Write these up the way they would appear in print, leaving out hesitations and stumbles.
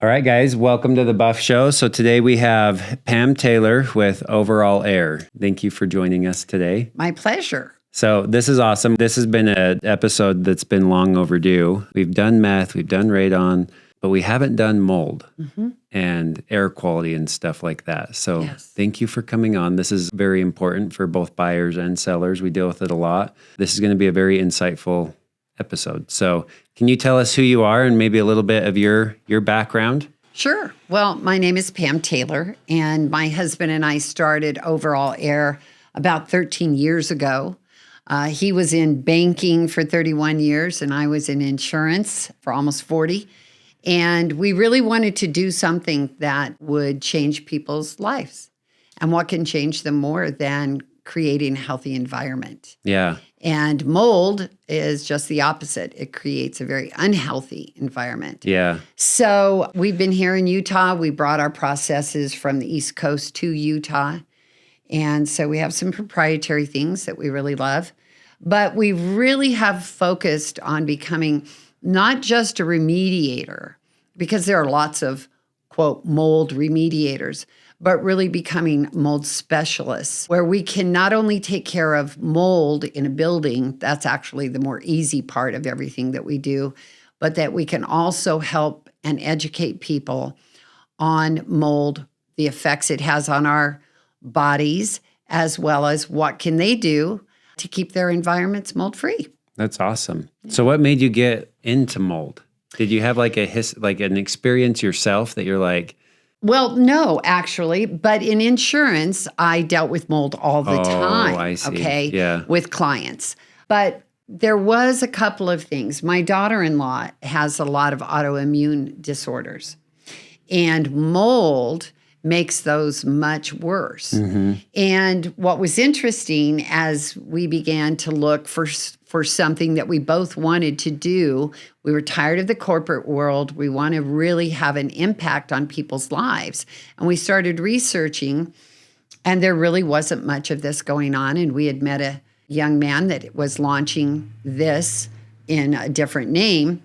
All right, guys, welcome to the Buff Show. So today we have Pam Taylor with Overall Air. Thank you for joining us today. My pleasure. So this is awesome. This has been an episode that's been long overdue. We've done meth, we've done radon, but we haven't done mold and air quality and stuff like that. So Thank you for coming on. This is very important for both buyers and sellers. We deal with it a lot. This is going to be a very insightful episode. So can you tell us who you are and maybe a little bit of your background? Sure. Well, my name is Pam Taylor, and my husband and I started Overall Air about 13 years ago. He was in banking for 31 years, and I was in insurance for almost 40. And we really wanted to do something that would change people's lives. And what can change them more than creating a healthy environment? Yeah. And mold is just the opposite. It creates a very unhealthy environment. Yeah. So we've been here in Utah. We brought our processes from the East Coast to Utah. And so we have some proprietary things that we really love. But we really have focused on becoming not just a remediator, because there are lots of, quote, mold remediators, but really becoming mold specialists, where we can not only take care of mold in a building, that's actually the more easy part of everything that we do, but that we can also help and educate people on mold, the effects it has on our bodies, as well as what can they do to keep their environments mold-free. That's awesome. So what made you get into mold? Did you have like an experience yourself that you're like, well, no, actually, but in insurance, I dealt with mold all the time. I see. Okay, Yeah. with clients. But there was a couple of things. My daughter-in-law has a lot of autoimmune disorders, and mold makes those much worse. And what was interesting as we began to look for something that we both wanted to do, we were tired of the corporate world. We want to really have an impact on people's lives. And we started researching, and there really wasn't much of this going on. And we had met a young man that was launching this in a different name.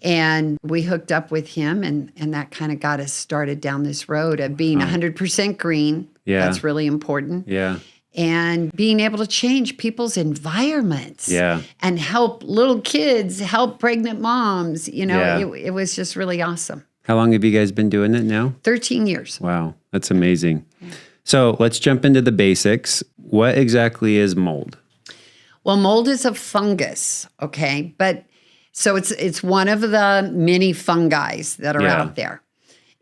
And we hooked up with him, and that kind of got us started down this road of being 100% green. Yeah. That's really important. yeah, And being able to change people's environments. Yeah. And help little kids, help pregnant moms. You know, Yeah. it was just really awesome. how long have you guys been doing it now? 13 years. Wow, that's amazing. So let's jump into the basics. What exactly is mold? Well, mold is a fungus, okay? But so it's one of the many fungi that are out there.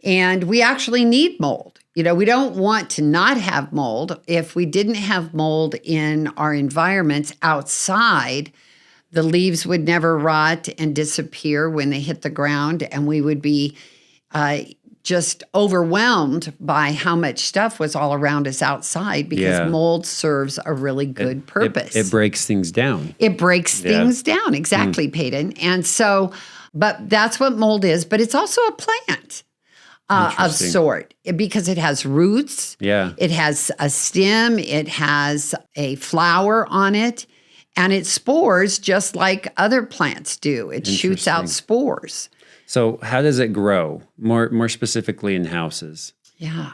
And we actually need mold. You know, we don't want to not have mold. If we didn't have mold in our environments outside, the leaves would never rot and disappear when they hit the ground, and we would be just overwhelmed by how much stuff was all around us outside, because mold serves a really good purpose. It breaks things down. It breaks things down. Exactly, Paden. And so, but that's what mold is, but it's also a plant of sort, because it has roots. Yeah. It has a stem. It has a flower on it, and it spores just like other plants do. It shoots out spores. So how does it grow, more specifically in houses? Yeah.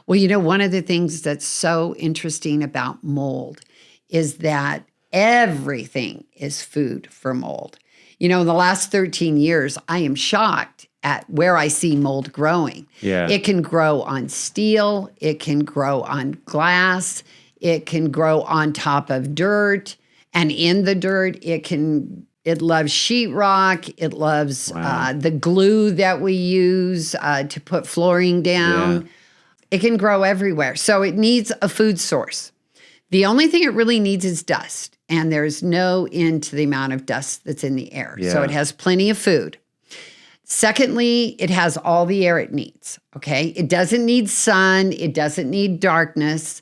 Well, you know, one of the things that's so interesting about mold is that everything is food for mold. You know, in the last 13 years, I am shocked at where I see mold growing. Yeah. It can grow on steel. It can grow on glass. It can grow on top of dirt. And in the dirt, it loves sheetrock. It loves the glue that we use to put flooring down. Yeah. It can grow everywhere. So it needs a food source. The only thing it really needs is dust. And there's no end to the amount of dust that's in the air. Yeah. So it has plenty of food. Secondly, it has all the air it needs, okay? It doesn't need sun. It doesn't need darkness.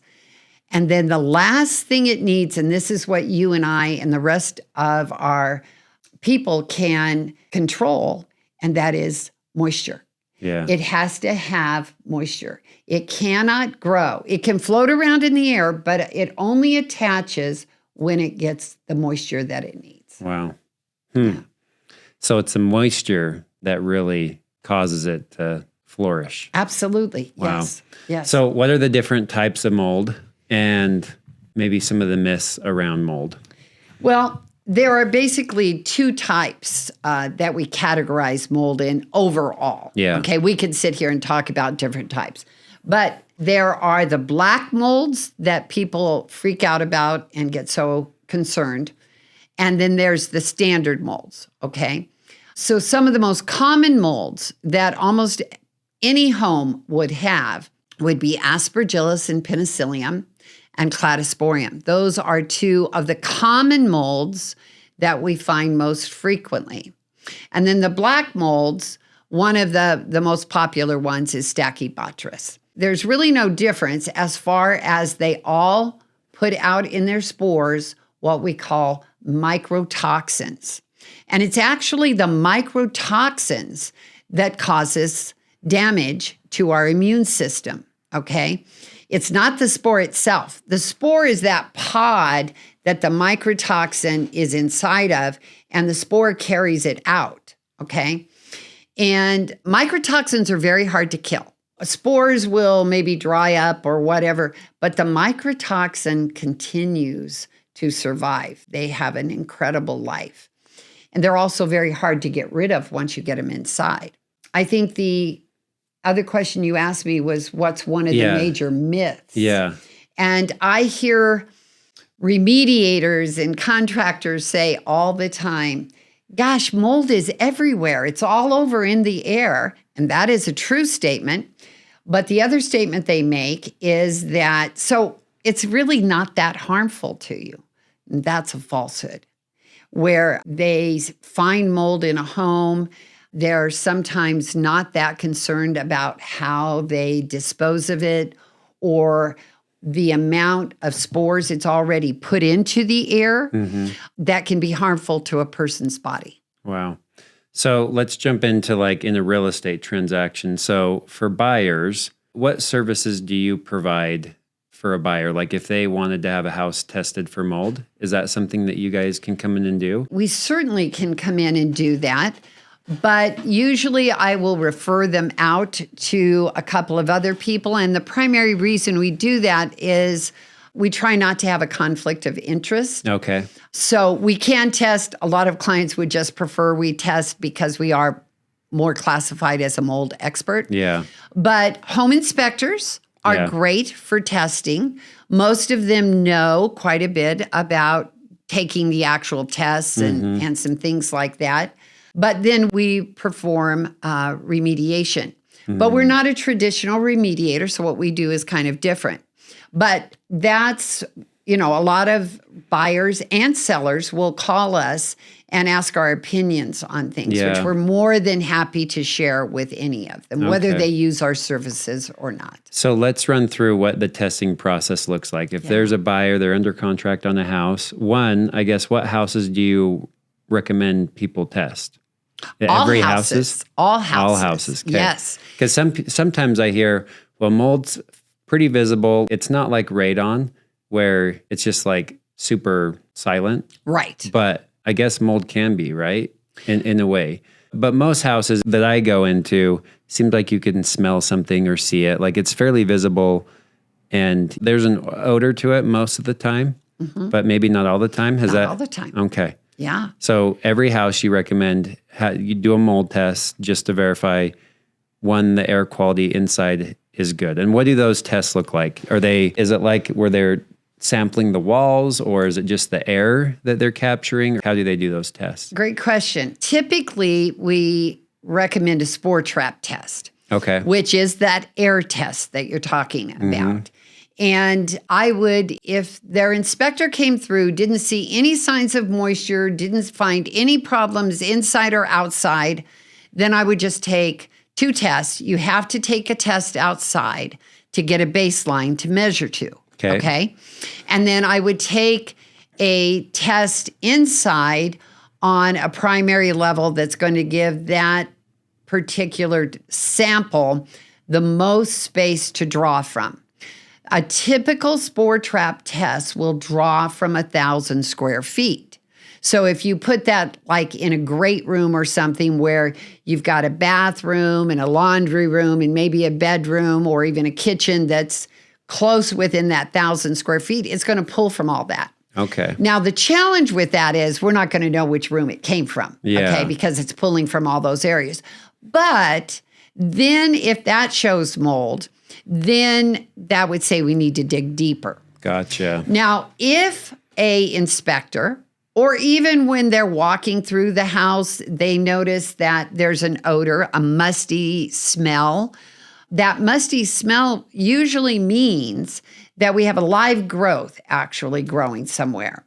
And then the last thing it needs, and this is what you and I and the rest of our people can control, and that is moisture. Yeah. It has to have moisture. It cannot grow. It can float around in the air, but it only attaches when it gets the moisture that it needs. Wow. Yeah. So it's the moisture that really causes it to flourish. Absolutely. Wow. Yes. Yes. So what are the different types of mold and maybe some of the myths around mold? Well, there are basically two types that we categorize mold in overall. Yeah. Okay, we could sit here and talk about different types. But there are the black molds that people freak out about and get so concerned. And then there's the standard molds, okay? So some of the most common molds that almost any home would have would be Aspergillus and Penicillium and Cladosporium. Those are two of the common molds that we find most frequently. And then the black molds, one of the most popular ones is Stachybotrys. There's really no difference as far as they all put out in their spores what we call microtoxins. And it's actually the microtoxins that causes damage to our immune system, okay? It's not the spore itself. The spore is that pod that the microtoxin is inside of, and the spore carries it out, okay? And microtoxins are very hard to kill. Spores will maybe dry up or whatever, but the microtoxin continues to survive. They have an incredible life. And they're also very hard to get rid of once you get them inside. I think the other question you asked me was, what's one of the major myths? Yeah. And I hear remediators and contractors say all the time, gosh, mold is everywhere. It's all over in the air. And that is a true statement. But the other statement they make is that, so it's really not that harmful to you. And that's a falsehood. Where they find mold in a home, they're sometimes not that concerned about how they dispose of it or the amount of spores it's already put into the air that can be harmful to a person's body. Wow. So let's jump into like in a real estate transaction. So for buyers, what services do you provide for a buyer? Like if they wanted to have a house tested for mold, is that something that you guys can come in and do? We certainly can come in and do that. But usually I will refer them out to a couple of other people. And the primary reason we do that is we try not to have a conflict of interest. Okay. So we can test. A lot of clients would just prefer we test because we are more classified as a mold expert. Yeah. But home inspectors are great for testing. Most of them know quite a bit about taking the actual tests and some things like that. But then we perform remediation. But we're not a traditional remediator, so what we do is kind of different. But that's, a lot of buyers and sellers will call us and ask our opinions on things, which we're more than happy to share with any of them, whether they use our services or not. So let's run through what the testing process looks like. If there's a buyer, they're under contract on a house. One, I guess, what houses do you recommend people test? Every houses? All houses. All houses. Okay. Yes. Because sometimes I hear, well, mold's pretty visible. It's not like radon where it's just like super silent. Right. But I guess mold can be, right? In a way. But most houses that I go into, seems like you can smell something or see it. Like it's fairly visible and there's an odor to it most of the time, but maybe not all the time. Not all the time. Okay. Yeah. So every house you recommend, you do a mold test just to verify, one, the air quality inside is good. And what do those tests look like? Is it like where they're sampling the walls, or is it just the air that they're capturing? How do they do those tests? Great question. Typically, we recommend a spore trap test. Okay. Which is that air test that you're talking about. And I would, if their inspector came through, didn't see any signs of moisture, didn't find any problems inside or outside, then I would just take 2 tests. You have to take a test outside to get a baseline to measure to. Okay. And then I would take a test inside on a primary level that's going to give that particular sample the most space to draw from. A typical spore trap test will draw from 1,000 square feet. So if you put that like in a great room or something where you've got a bathroom and a laundry room and maybe a bedroom or even a kitchen that's close within that 1,000 square feet, it's going to pull from all that. Okay. Now, the challenge with that is we're not going to know which room it came from, okay, because it's pulling from all those areas. But then if that shows mold, then that would say we need to dig deeper. Gotcha. Now, if a inspector, or even when they're walking through the house, they notice that there's an odor, a musty smell. That musty smell usually means that we have a live growth actually growing somewhere,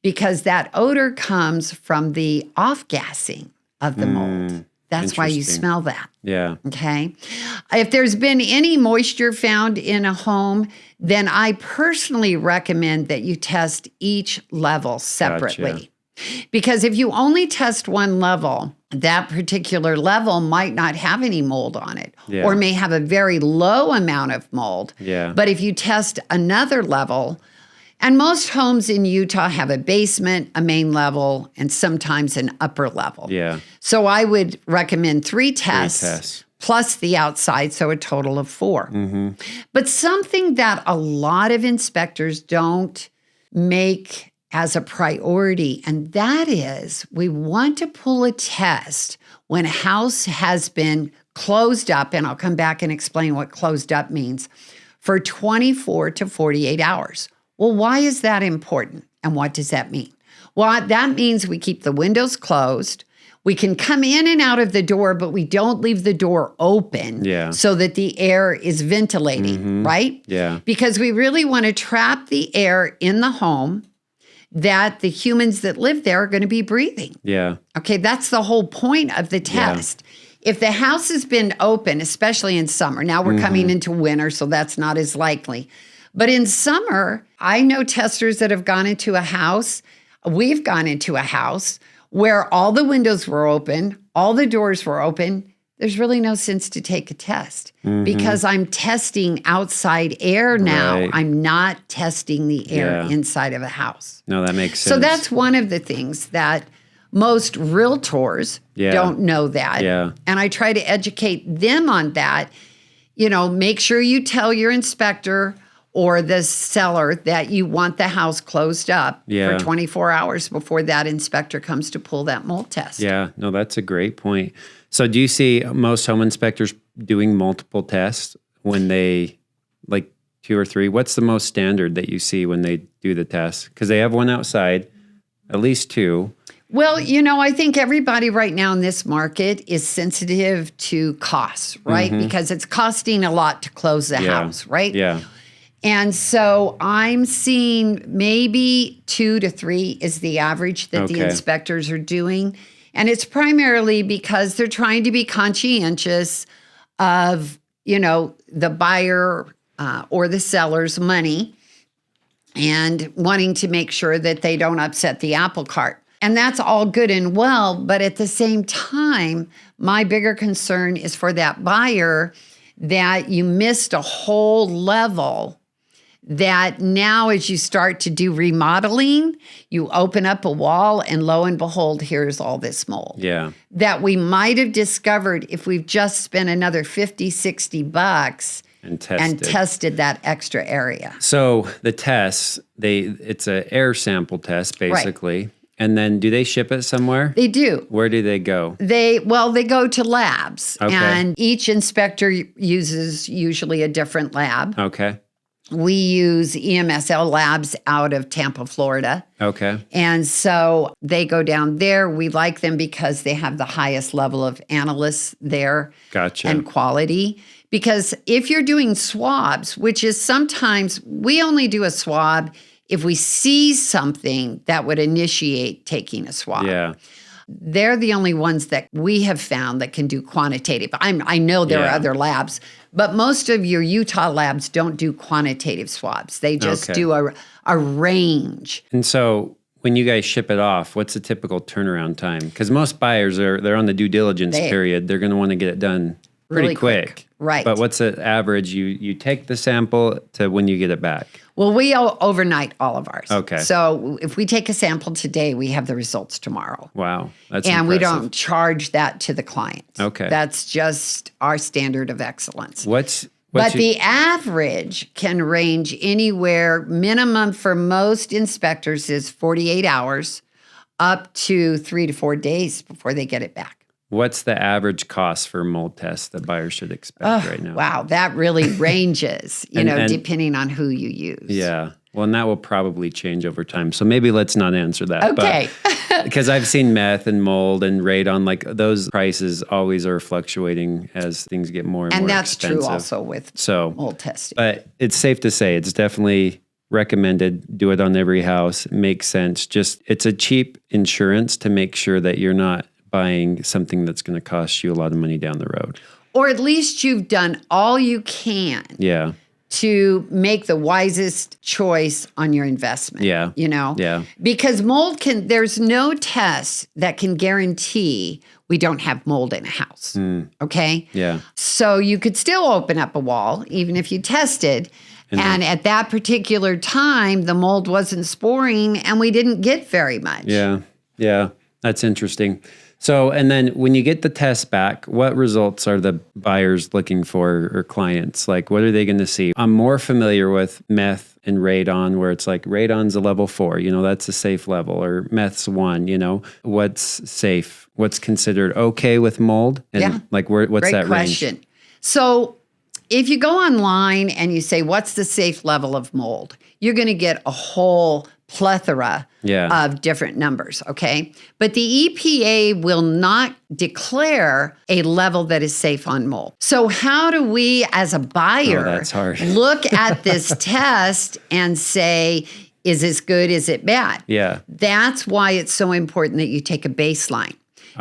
because that odor comes from the off-gassing of the mold. That's why you smell that. Yeah. Okay. If there's been any moisture found in a home, then I personally recommend that you test each level separately. Gotcha. Because if you only test one level, that particular level might not have any mold on it, or may have a very low amount of mold. Yeah. But if you test another level, and most homes in Utah have a basement, a main level, and sometimes an upper level. Yeah. So I would recommend 3 tests. Plus the outside, so a total of 4. Mm-hmm. But something that a lot of inspectors don't make as a priority, and that is we want to pull a test when a house has been closed up, and I'll come back and explain what closed up means, for 24 to 48 hours. Well, why is that important? And what does that mean? Well, that means we keep the windows closed. We can come in and out of the door, but we don't leave the door open so that the air is ventilating, right? Yeah. Because we really want to trap the air in the home that the humans that live there are going to be breathing. Yeah. Okay, that's the whole point of the test. Yeah. If the house has been open, especially in summer, now we're coming into winter, so that's not as likely. But in summer, I know testers that have gone into a house. We've gone into a house where all the windows were open, all the doors were open. There's really no sense to take a test because I'm testing outside air now. Right. I'm not testing the air inside of a house. No, that makes sense. So that's one of the things that most realtors don't know that. Yeah. And I try to educate them on that. You know, make sure you tell your inspector or the seller that you want the house closed up for 24 hours before that inspector comes to pull that mold test. Yeah, no, that's a great point. So do you see most home inspectors doing multiple tests when they, like 2 or 3? What's the most standard that you see when they do the test? Because they have one outside, at least 2. Well, you know, I think everybody right now in this market is sensitive to costs, right? Because it's costing a lot to close the house, right? Yeah. And so I'm seeing maybe 2 to 3 is the average that the inspectors are doing. And it's primarily because they're trying to be conscientious of, you know, the buyer or the seller's money and wanting to make sure that they don't upset the apple cart. And that's all good and well. But at the same time, my bigger concern is for that buyer that you missed a whole level, that now as you start to do remodeling, you open up a wall and lo and behold, here's all this mold. Yeah. That we might have discovered if we've just spent another $50, $60 and tested that extra area. So the tests, it's an air sample test basically. Right. And then do they ship it somewhere? They do. Where do they go? They go to labs. Okay. And each inspector uses usually a different lab. Okay. We use EMSL labs out of Tampa, Florida. Okay. And so they go down there. We like them because they have the highest level of analysts there. Gotcha. And quality. Because if you're doing swabs, which is sometimes we only do a swab if we see something that would initiate taking a swab. Yeah. They're the only ones that we have found that can do quantitative. I know there are other labs, but most of your Utah labs don't do quantitative swabs. They just do a range. And so when you guys ship it off, what's the typical turnaround time? Because most buyers they're on the due diligence period. They're going to want to get it done pretty quick. Right. But what's the average? You take the sample to when you get it back? Well, we overnight all of ours. Okay. So if we take a sample today, we have the results tomorrow. Wow. That's and impressive. we don't charge that to the client. Okay. That's just our standard of excellence. But the average can range anywhere, minimum for most inspectors is 48 hours, up to 3 to 4 days before they get it back. What's the average cost for mold tests that buyers should expect right now? Wow, that really ranges, and depending on who you use. Yeah. Well, and that will probably change over time. So maybe let's not answer that. Okay. Because I've seen meth and mold and radon, like those prices always are fluctuating as things get more and more expensive. And that's true also with mold testing. But it's safe to say it's definitely recommended. Do it on every house. It makes sense. It's a cheap insurance to make sure that you're not buying something that's going to cost you a lot of money down the road. Or at least you've done all you can. Yeah. To make the wisest choice on your investment. Yeah. Yeah. Because there's no test that can guarantee we don't have mold in a house. Okay? Yeah. So you could still open up a wall, even if you tested. And at that particular time, the mold wasn't sporing and we didn't get very much. Yeah. Yeah. That's interesting. So, and then when you get the test back, what results are the buyers looking for or clients? Like, what are they going to see? I'm more familiar with meth and radon, where it's like radon's a level 4, that's a safe level, or meth's 1, what's safe? What's considered okay with mold? And like, what's Great that question. range? So if you go online and you say, what's the safe level of mold? You're going to get a whole plethora of different numbers, okay? But the EPA will not declare a level that is safe on mold. So how do we, as a buyer, that's hard. look at this test and say, is this good, is it bad? Yeah. That's why it's so important that you take a baseline.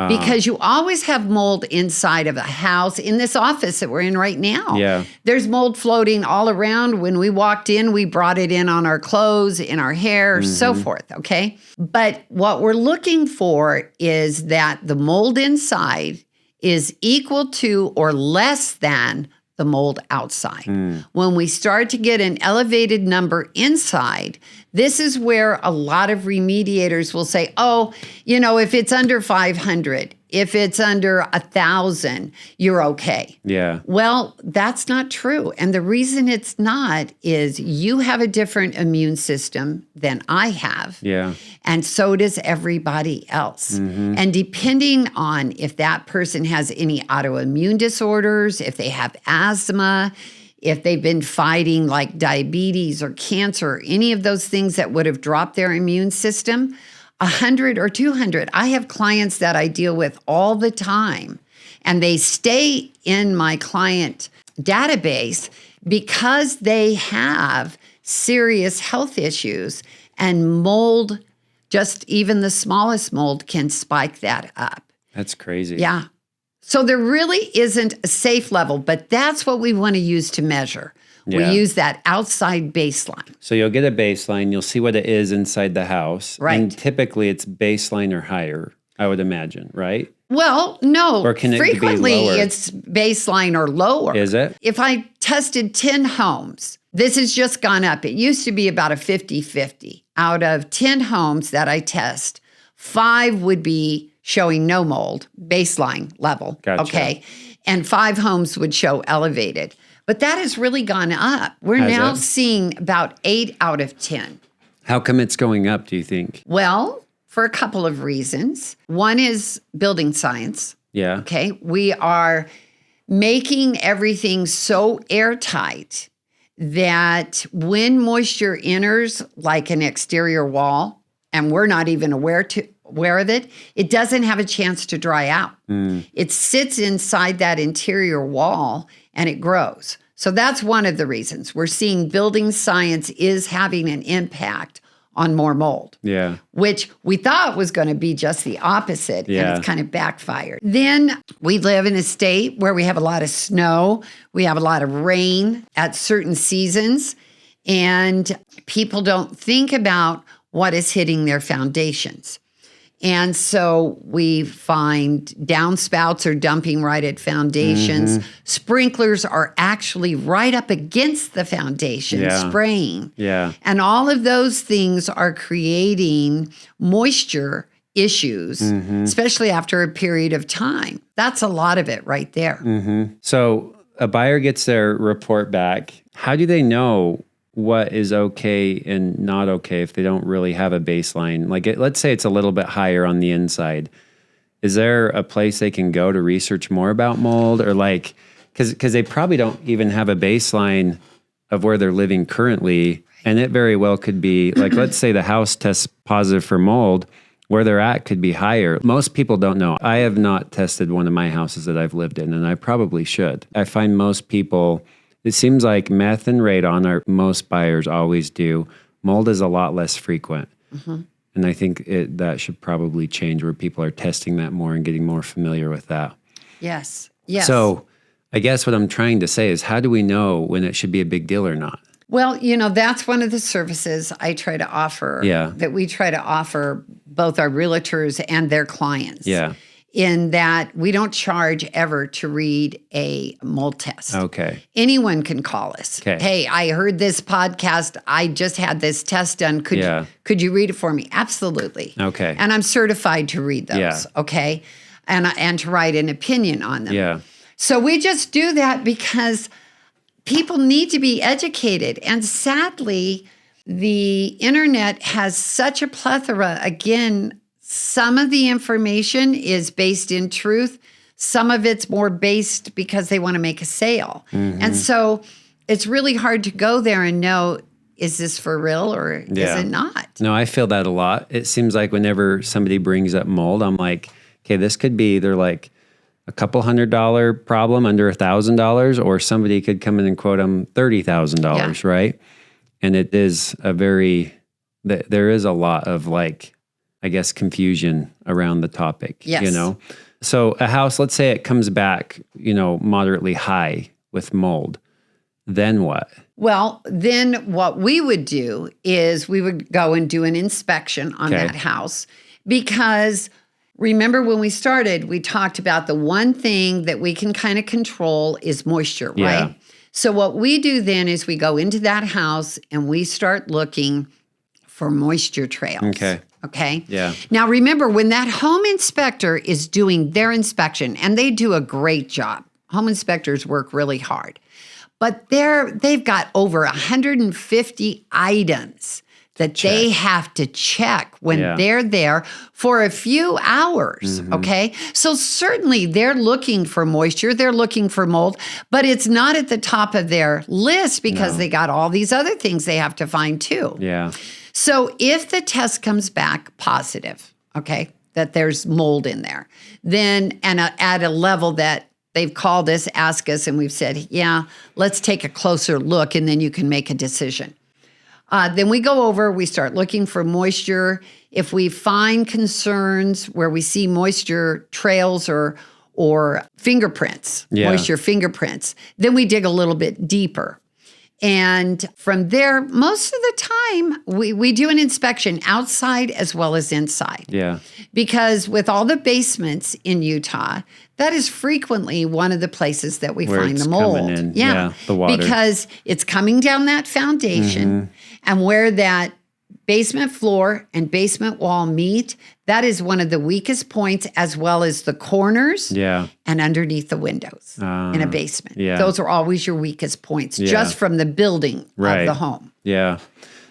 Because you always have mold inside of a house. In this office that we're in right now, there's mold floating all around. When we walked in, we brought it in on our clothes, in our hair, so forth, okay? But what we're looking for is that the mold inside is equal to or less than the mold outside. When we start to get an elevated number inside, this is where a lot of remediators will say, if it's under 500, if it's under 1,000, you're okay. Yeah. Well, that's not true. And the reason it's not is you have a different immune system than I have. Yeah. And so does everybody else. And depending on if that person has any autoimmune disorders, if they have asthma, if they've been fighting like diabetes or cancer or any of those things that would have dropped their immune system, 100 or 200. I have clients that I deal with all the time, and they stay in my client database because they have serious health issues, and mold, just even the smallest mold, can spike that up. That's crazy. Yeah. So there really isn't a safe level, but that's what we want to use to measure. We use that outside baseline. So you'll get a baseline. You'll see what it is inside the house. Right. And typically it's baseline or higher, I would imagine, right? Well, no. Or can it be frequently lower? it's baseline or lower. Is it? If I tested 10 homes, this has just gone up. It used to be about a 50-50. Out of 10 homes that I test, 5 would be showing no mold, baseline level. Gotcha. Okay. And 5 homes would show elevated. But that has really gone up. We're now seeing about 8 out of 10. How come it's going up, do you think? Well, for a couple of reasons. One is building science. Yeah. Okay. We are making everything so airtight that when moisture enters like an exterior wall, and we're not even aware of it, it doesn't have a chance to dry out. It sits inside that interior wall and it grows. So that's one of the reasons. We're seeing building science is having an impact on more mold. Yeah. Which we thought was going to be just the opposite, and it's kind of backfired. Then we live in a state where we have a lot of snow, we have a lot of rain at certain seasons, and people don't think about what is hitting their foundations. And so we find downspouts are dumping right at foundations. Sprinklers are actually right up against the foundation, spraying. Yeah. And all of those things are creating moisture issues, especially after a period of time. That's a lot of it right there. So a buyer gets their report back. How do they know what is okay and not okay if they don't really have a baseline? Like, let's say it's a little bit higher on the inside. Is there a place they can go to research more about mold, or like, because they probably don't even have a baseline of where they're living currently, and it very well could be like, let's say the house tests positive for mold, where they're at could be higher. Most people don't know. I have not tested one of my houses that I've lived in, and I probably should. I find most people, it seems like meth and radon are most buyers always do. Mold is a lot less frequent. And I think that should probably change, where people are testing that more and getting more familiar with that. Yes. So I guess what I'm trying to say is, how do we know when it should be a big deal or not? Well, that's one of the services I try to offer, that we try to offer both our realtors and their clients. In that we don't charge ever to read a mold test. Okay. Anyone can call us. Okay. Hey, I heard this podcast. I just had this test done. Could you read it for me? Absolutely. Okay. And I'm certified to read those. Yeah. Okay. And to write an opinion on them. Yeah. So we just do that because people need to be educated. And sadly, the internet has such a plethora. Again, some of the information is based in truth. Some of it's more based because they want to make a sale. And so it's really hard to go there and know, is this for real or is it not? No, I feel that a lot. It seems like whenever somebody brings up mold, I'm like, okay, this could be either like a couple $100 problem under $1,000, or somebody could come in and quote them $30,000, right? And it is there is a lot of like, I guess, confusion around the topic, So a house, let's say it comes back, moderately high with mold. Then what? Well, then what we would do is we would go and do an inspection on that house, because remember when we started, we talked about the one thing that we can kind of control is moisture, right? So what we do then is we go into that house and we start looking for moisture trails. Okay. Yeah. Now, remember, when that home inspector is doing their inspection, and they do a great job, home inspectors work really hard, but they've got over 150 items that they have to check when they're there for a few hours, okay? So certainly they're looking for moisture, they're looking for mold, but it's not at the top of their list because they got all these other things they have to find too. Yeah. So if the test comes back positive, okay, that there's mold in there, then at a level that they've called us, asked us, and we've said, let's take a closer look, and then you can make a decision. Then we go over, we start looking for moisture. If we find concerns where we see moisture trails or fingerprints, moisture fingerprints, then we dig a little bit deeper. And from there, most of the time, we do an inspection outside as well as inside. Yeah. Because with all the basements in Utah, that is frequently one of the places that we find the mold. Coming in. Yeah, the water. Because it's coming down that foundation, and where that basement floor and basement wall meet, that is one of the weakest points, as well as the corners and underneath the windows in a basement. Yeah. Those are always your weakest points, just from the building of the home. Yeah.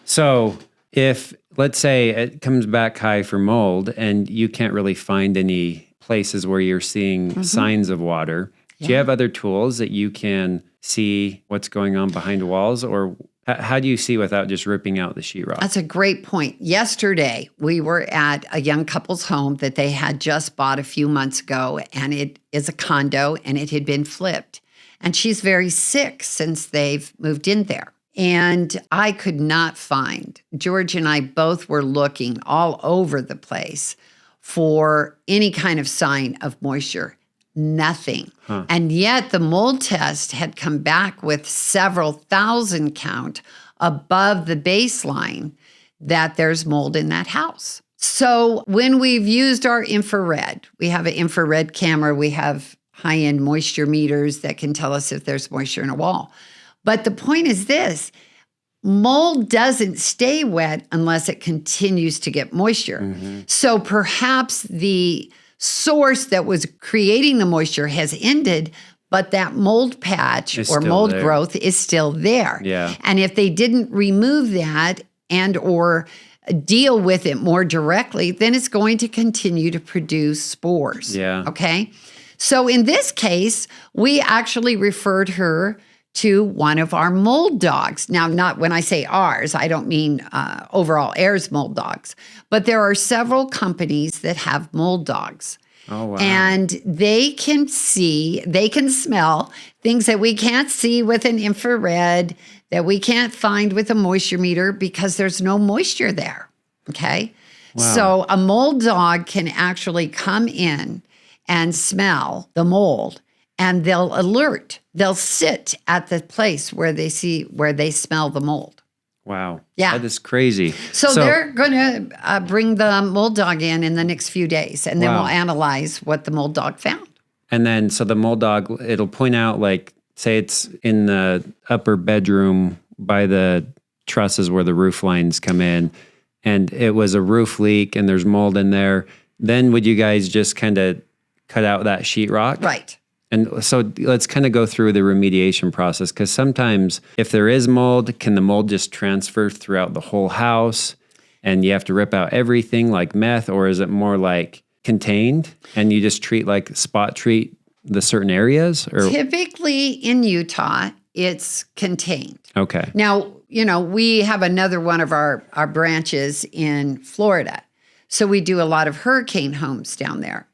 So if, let's say, it comes back high for mold and you can't really find any places where you're seeing signs of water, do you have other tools that you can see what's going on behind walls, or how do you see without just ripping out the sheetrock? That's a great point. Yesterday, we were at a young couple's home that they had just bought a few months ago, and it is a condo, and it had been flipped. And she's very sick since they've moved in there. And I could not find, George and I both were looking all over the place for any kind of sign of moisture. Nothing. And yet the mold test had come back with several thousand count above the baseline that there's mold in that house. So when we've used our infrared, we have an infrared camera, we have high-end moisture meters that can tell us if there's moisture in a wall. But the point is this, mold doesn't stay wet unless it continues to get moisture. So perhaps the source that was creating the moisture has ended, but that mold patch or mold growth is still there. Yeah. And if they didn't remove that and or deal with it more directly, then it's going to continue to produce spores. Yeah. Okay. So in this case, we actually referred her to one of our mold dogs. Now, not when I say ours, I don't mean overall Air's mold dogs, but there are several companies that have mold dogs. Oh, wow. And they can see, they can smell things that we can't see with an infrared, that we can't find with a moisture meter because there's no moisture there. Okay. Wow. So a mold dog can actually come in and smell the mold, and they'll alert. They'll sit at the place where they smell the mold. Wow. Yeah. That is crazy. So they're going to bring the mold dog in the next few days, and then we'll analyze what the mold dog found. And then, so the mold dog, it'll point out, like, say it's in the upper bedroom by the trusses where the roof lines come in, and it was a roof leak and there's mold in there. Then would you guys just kind of cut out that sheetrock? Right. And so let's kind of go through the remediation process, because sometimes if there is mold, can the mold just transfer throughout the whole house and you have to rip out everything like meth, or is it more like contained and you just spot treat the certain areas? Or typically in Utah, it's contained. Okay. Now, we have another one of our branches in Florida. So we do a lot of hurricane homes down there.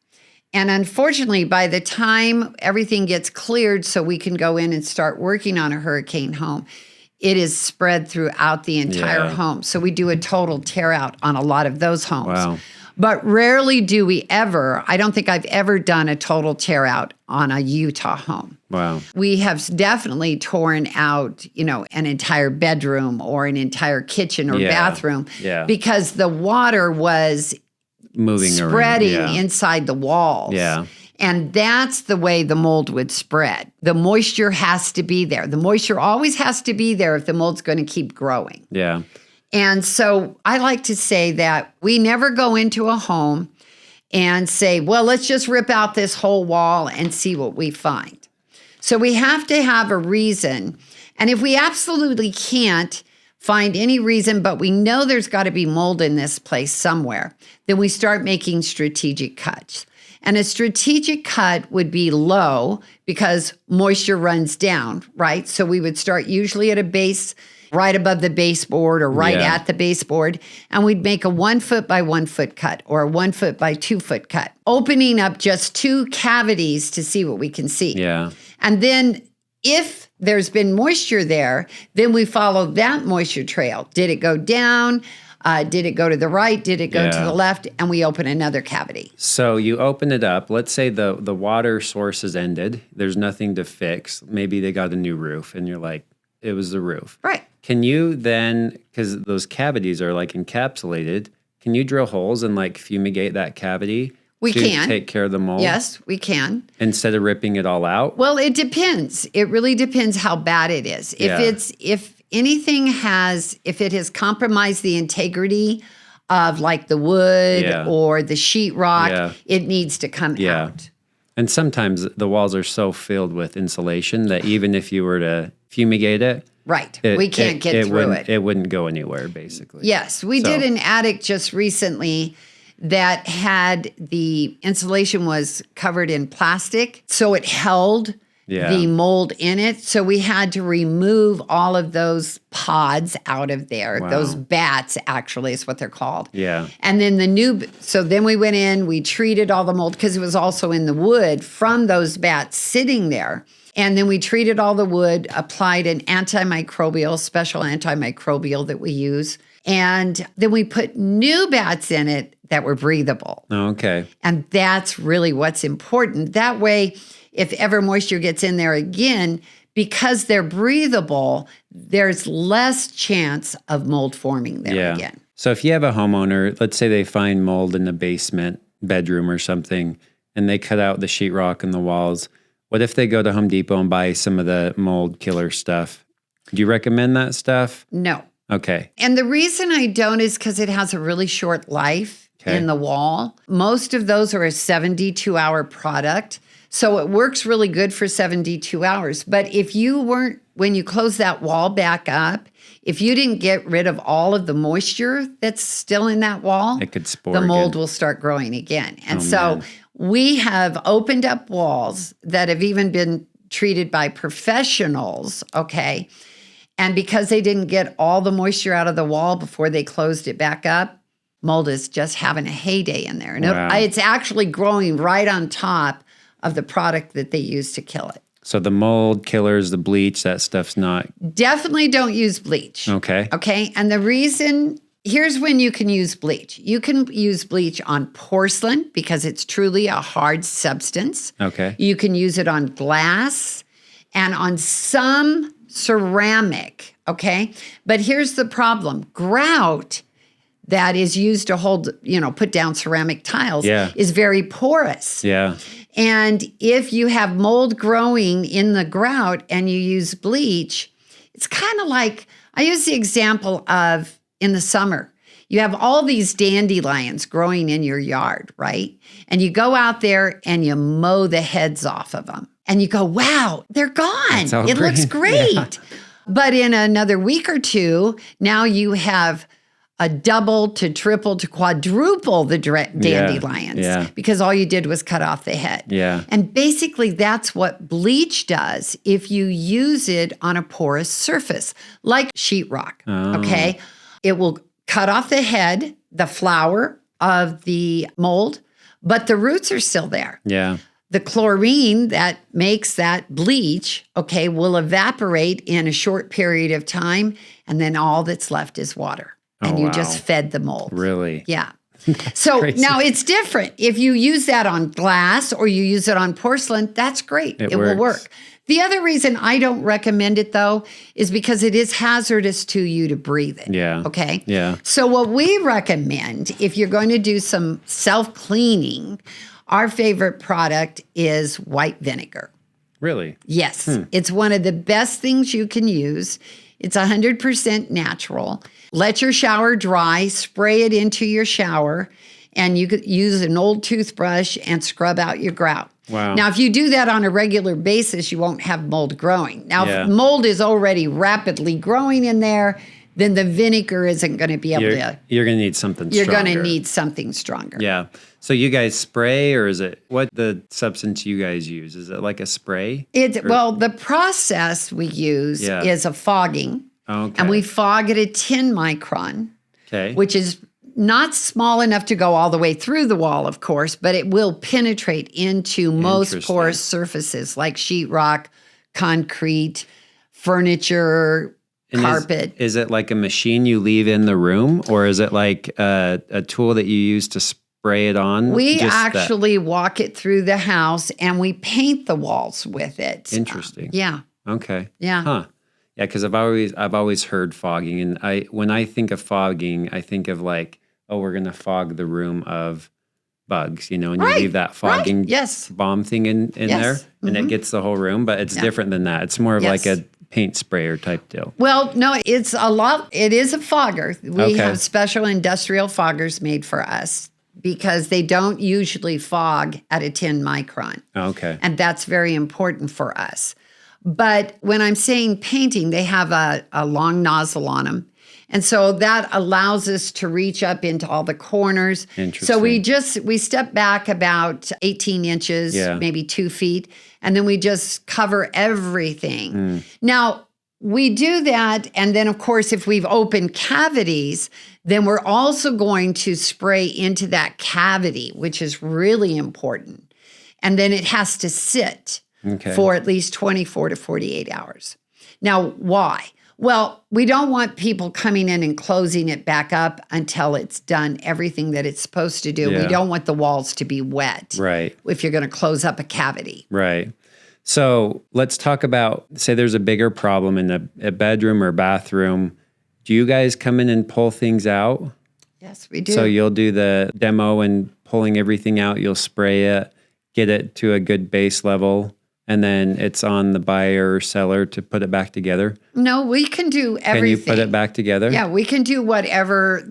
And unfortunately, by the time everything gets cleared so we can go in and start working on a hurricane home, it is spread throughout the entire home. So we do a total tear out on a lot of those homes. Wow. But rarely do we ever, I don't think I've ever done a total tear out on a Utah home. Wow. We have definitely torn out, an entire bedroom or an entire kitchen or bathroom because the water was spreading inside the walls. Yeah. And that's the way the mold would spread. The moisture has to be there. The moisture always has to be there if the mold's going to keep growing. Yeah. And so I like to say that we never go into a home and say, well, let's just rip out this whole wall and see what we find. So we have to have a reason. And if we absolutely can't find any reason, but we know there's got to be mold in this place somewhere, then we start making strategic cuts. And a strategic cut would be low because moisture runs down, right? So we would start usually at a base right above the baseboard or right at the baseboard, and we'd make a 1 foot by 1 foot cut or a 1 foot by 2 foot cut, opening up just 2 cavities to see what we can see. Yeah. And then if there's been moisture there, then we follow that moisture trail. Did it go down? Did it go to the right? Did it go to the left? And we open another cavity. So you open it up. Let's say the water source is ended. There's nothing to fix. Maybe they got a new roof and you're like, it was the roof. Right. Can you then, because those cavities are like encapsulated, can you drill holes and fumigate that cavity? We can. Take care of the mold? Yes, we can. Instead of ripping it all out? Well, it depends. It really depends how bad it is. If anything if it has compromised the integrity of the wood or the sheetrock, it needs to come out. And sometimes the walls are so filled with insulation that even if you were to fumigate it, we can't get through it. It wouldn't go anywhere, basically. Yes, we did an attic just recently that had the insulation was covered in plastic, so it held the mold in it. So we had to remove all of those pods out of there. Wow. Those bats, actually, is what they're called. Yeah. And then then we went in, we treated all the mold because it was also in the wood from those bats sitting there. And then we treated all the wood, applied an special antimicrobial that we use. And then we put new bats in it that were breathable. Oh, okay. And that's really what's important. That way, if ever moisture gets in there again, because they're breathable, there's less chance of mold forming there again. So if you have a homeowner, let's say they find mold in the basement, bedroom or something, and they cut out the sheetrock and the walls, what if they go to Home Depot and buy some of the mold killer stuff? Do you recommend that stuff? No. Okay. And the reason I don't is because it has a really short life in the wall. Most of those are a 72-hour product. So it works really good for 72 hours. But if you weren't, when you close that wall back up, if you didn't get rid of all of the moisture that's still in that wall, it could spore the mold again. will start growing again. And we have opened up walls that have even been treated by professionals, okay? And because they didn't get all the moisture out of the wall before they closed it back up, mold is just having a heyday in there. And it's actually growing right on top of the product that they use to kill it. So the mold killers, the bleach, that stuff's not... Definitely don't use bleach. Okay. Okay. And the reason, here's when you can use bleach. You can use bleach on porcelain because it's truly a hard substance. Okay. You can use it on glass and on some ceramic. Okay. But here's the problem. Grout that is used to hold, put down ceramic tiles is very porous. Yeah. And if you have mold growing in the grout and you use bleach, it's kind of like, I use the example of in the summer, you have all these dandelions growing in your yard, right? And you go out there and you mow the heads off of them. And you go, wow, they're gone. It looks great. Yeah. But in another week or two, now you have a double to triple to quadruple the dandelions because all you did was cut off the head. Yeah. And basically that's what bleach does if you use it on a porous surface, like sheetrock, okay? It will cut off the head, the flower of the mold, but the roots are still there. Yeah. The chlorine that makes that bleach, okay, will evaporate in a short period of time, and then all that's left is water. And you just fed the mold. Really? Yeah. So now it's different. If you use that on glass or you use it on porcelain, that's great. It will work. The other reason I don't recommend it, though, is because it is hazardous to you to breathe it. Yeah. Okay? Yeah. So what we recommend, if you're going to do some self-cleaning, our favorite product is white vinegar. Really? Yes. It's one of the best things you can use. It's 100% natural. Let your shower dry, spray it into your shower, and you could use an old toothbrush and scrub out your grout. Wow. Now, if you do that on a regular basis, you won't have mold growing. Now, if mold is already rapidly growing in there, then the vinegar isn't going to be able to... You're going to need something stronger. You're going to need something stronger. Yeah. So you guys spray, or is it, what the substance you guys use? Is it like a spray? Well, the process we use is a fogging. Okay. And we fog at a 10 micron, okay, which is not small enough to go all the way through the wall, of course, but it will penetrate into most porous surfaces like sheetrock, concrete, furniture, carpet. Is it like a machine you leave in the room, or is it like a tool that you use to spray it on? We actually walk it through the house and we paint the walls with it. Interesting. Yeah. Okay. Yeah. Huh. Yeah, because I've always heard fogging, and when I think of fogging, I think of like, oh, we're gonna fog the room of bugs, and you leave that fogging bomb thing in there, and it gets the whole room. But it's different than that. It's more of like a paint sprayer type deal. Well, no, it's a lot. It is a fogger. We have special industrial foggers made for us because they don't usually fog at a 10 micron. Okay, and that's very important for us. But when I'm saying painting, they have a long nozzle on them. And so that allows us to reach up into all the corners. So we step back about 18 inches, maybe 2 feet, and then we just cover everything. Now, we do that. And then, of course, if we've opened cavities, then we're also going to spray into that cavity, which is really important. And then it has to sit for at least 24 to 48 hours. Now, why? Well, we don't want people coming in and closing it back up until it's done everything that it's supposed to do. We don't want the walls to be wet if you're going to close up a cavity. Right. So let's talk about, say there's a bigger problem in a bedroom or bathroom. Do you guys come in and pull things out? Yes, we do. So you'll do the demo and pulling everything out. You'll spray it, get it to a good base level, and then it's on the buyer or seller to put it back together. No, we can do everything. Can you put it back together? Yeah, we can do whatever